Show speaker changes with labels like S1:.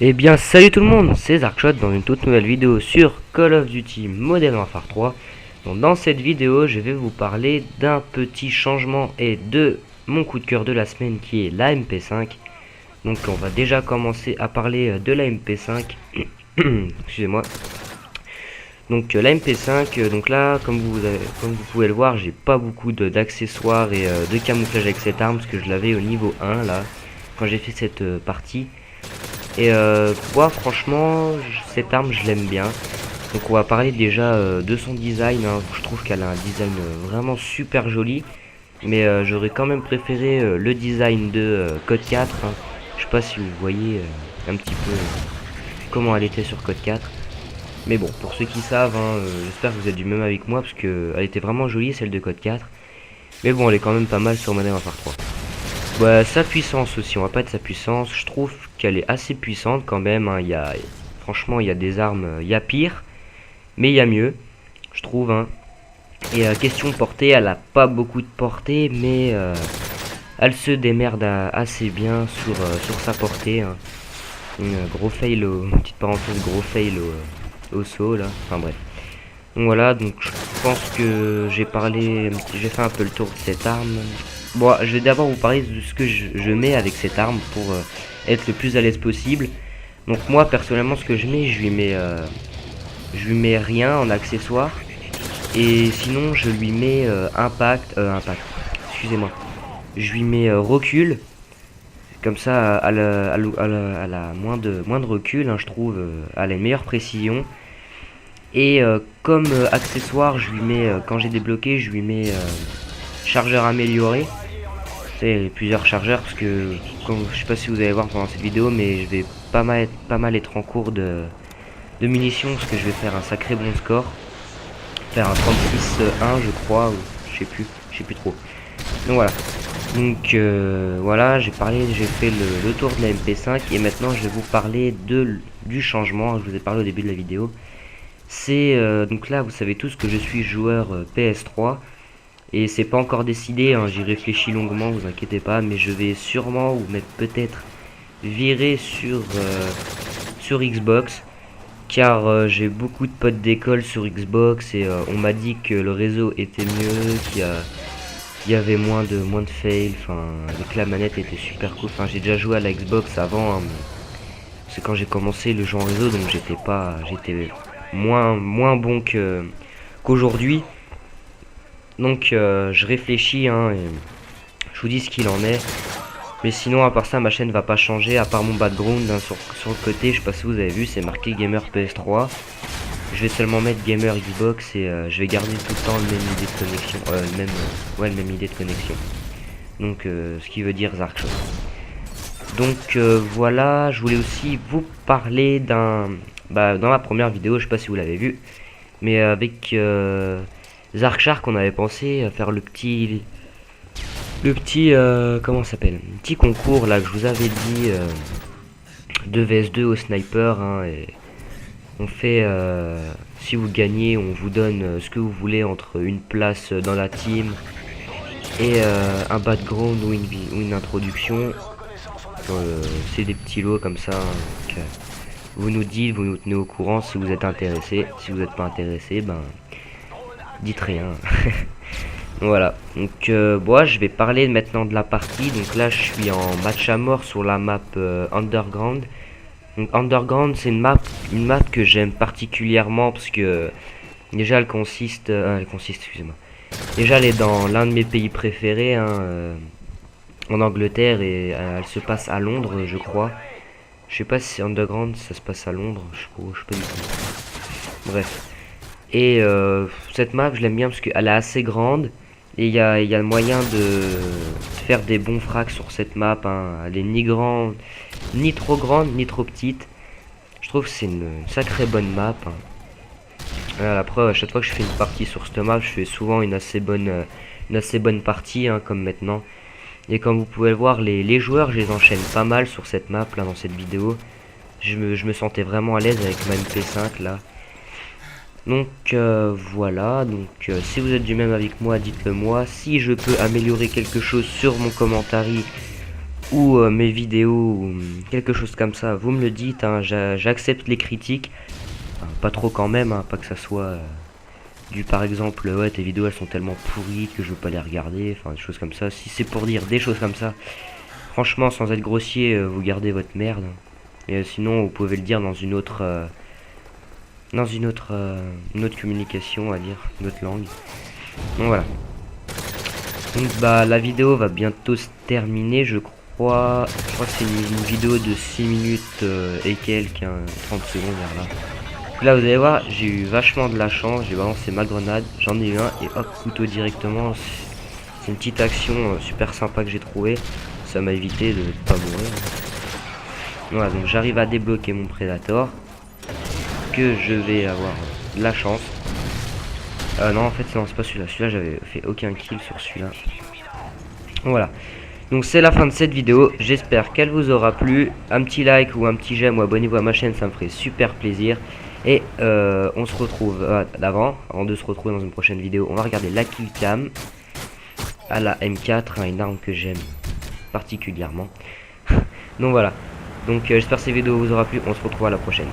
S1: Eh bien salut tout le monde, c'est Zarkshot dans une toute nouvelle vidéo sur Call of Duty Modern Warfare 3. Donc dans cette vidéo je vais vous parler d'un petit changement et de mon coup de cœur de la semaine qui est la MP5. Donc on va déjà commencer à parler de la MP5. Excusez-moi. Donc la MP5, donc là comme vous pouvez le voir, j'ai pas beaucoup d'accessoires et de camouflage avec cette arme parce que je l'avais au niveau 1 là quand j'ai fait cette partie. Et moi franchement cette arme je l'aime bien. Donc on va parler déjà de son design, hein. Je trouve qu'elle a un design vraiment super joli. Mais j'aurais quand même préféré le design de Code 4, hein. Je sais pas si vous voyez un petit peu comment elle était sur Code 4. Mais bon, pour ceux qui savent, hein, j'espère que vous êtes du même avec moi parce que elle était vraiment jolie celle de Code 4. Mais bon, elle est quand même pas mal sur Modern Warfare 3. Bah, sa puissance aussi, on va pas être sa puissance, je trouve qu'elle est assez puissante quand même, hein. Franchement, il y a des armes, il y a pire, mais il y a mieux, je trouve, hein. Et question portée, elle a pas beaucoup de portée, mais elle se démerde assez bien sur sa portée, hein. Gros fail, petite parenthèse, gros fail au saut là, enfin bref. Donc voilà, donc je pense que j'ai fait un peu le tour de cette arme. Bon, je vais d'abord vous parler de ce que je mets avec cette arme pour être le plus à l'aise possible. Donc moi personnellement ce que je lui mets rien en accessoire. Et sinon je lui mets impact, excusez-moi. Je lui mets recul. Comme ça elle a moins de recul, hein, je trouve. Elle a une meilleure précision. Et comme accessoire je lui mets, quand j'ai débloqué, je lui mets chargeur amélioré. C'est plusieurs chargeurs parce que je sais pas si vous allez voir pendant cette vidéo, mais je vais pas mal être en cours de munitions parce que je vais faire un sacré bon score, faire un 36-1 je crois, ou je sais plus trop. Donc voilà. Donc voilà, j'ai fait le tour de la MP5 et maintenant je vais vous parler du changement. Je vous ai parlé au début de la vidéo. C'est donc là vous savez tous que je suis joueur PS3. Et c'est pas encore décidé, hein, j'y réfléchis longuement, vous inquiétez pas, mais je vais sûrement ou même peut-être virer sur Xbox, car j'ai beaucoup de potes d'école sur Xbox et on m'a dit que le réseau était mieux, qu'il y avait moins de fail, enfin, que la manette était super cool. Enfin, j'ai déjà joué à la Xbox avant, hein, mais c'est quand j'ai commencé le jeu en réseau, donc j'étais moins bon qu'aujourd'hui. Donc je réfléchis, hein, et je vous dis ce qu'il en est. Mais sinon à part ça ma chaîne va pas changer, à part mon background, hein, sur le côté, je sais pas si vous avez vu, c'est marqué Gamer PS3. Je vais seulement mettre Gamer Xbox et je vais garder tout le temps le même idée de connexion. Le même idée de connexion. Donc ce qui veut dire Zarkshot. Donc voilà, je voulais aussi vous parler dans ma première vidéo, je sais pas si vous l'avez vu, mais avec Zarkshark, on avait pensé à faire comment ça s'appelle, un petit concours là que je vous avais dit, de vs2 au sniper, hein, et on fait, si vous gagnez, on vous donne ce que vous voulez entre une place dans la team et un background ou une introduction. C'est des petits lots comme ça, hein, donc, vous nous dites, vous nous tenez au courant si vous êtes intéressé. Si vous n'êtes pas intéressé, ben dites rien. Voilà, donc bon, je vais parler maintenant de la partie. Donc là je suis en match à mort sur la map Underground. Donc Underground, c'est une map que j'aime particulièrement parce que déjà elle consiste, excusez-moi. Déjà elle est dans l'un de mes pays préférés, hein, en Angleterre, et elle se passe à Londres je crois. Je sais pas si Underground ça se passe à Londres, je sais pas du tout. Bref. Et cette map je l'aime bien parce qu'elle est assez grande. Et il y a le moyen de faire des bons frags sur cette map, hein. Elle est ni trop grande, ni trop petite. Je trouve que c'est une sacrée bonne map, hein. La preuve, à chaque fois que je fais une partie sur cette map, je fais souvent une assez bonne partie, hein, comme maintenant. Et comme vous pouvez le voir, les joueurs, je les enchaîne pas mal sur cette map, là, dans cette vidéo. Je me sentais vraiment à l'aise avec ma MP5, là. Donc voilà, donc si vous êtes du même avec moi, dites-le moi. Si je peux améliorer quelque chose sur mon commentaire, ou mes vidéos ou quelque chose comme ça, vous me le dites, hein, j'accepte les critiques. Enfin, pas trop quand même, hein, pas que ça soit du par exemple ouais tes vidéos elles sont tellement pourries que je veux pas les regarder, enfin des choses comme ça. Si c'est pour dire des choses comme ça, franchement sans être grossier, vous gardez votre merde. Et sinon vous pouvez le dire dans une autre communication, on va dire, une autre langue. Donc voilà. Donc bah la vidéo va bientôt se terminer, je crois. Je crois que c'est une vidéo de 6 minutes et quelques, hein, 30 secondes vers là. Là vous allez voir, j'ai eu vachement de la chance, j'ai balancé ma grenade, j'en ai eu un et hop, couteau directement. C'est une petite action super sympa que j'ai trouvé. Ça m'a évité de pas mourir. Voilà, donc j'arrive à débloquer mon Predator. Que je vais avoir de la chance. Non, en fait, non, c'est pas celui-là. Celui-là, j'avais fait aucun kill sur celui-là. Voilà. Donc c'est la fin de cette vidéo. J'espère qu'elle vous aura plu. Un petit like ou un petit j'aime ou abonnez-vous à ma chaîne, ça me ferait super plaisir. Et on se retrouve avant de se retrouver dans une prochaine vidéo. On va regarder la killcam à la M4, hein, une arme que j'aime particulièrement. Donc voilà. Donc j'espère que cette vidéo vous aura plu. On se retrouve à la prochaine.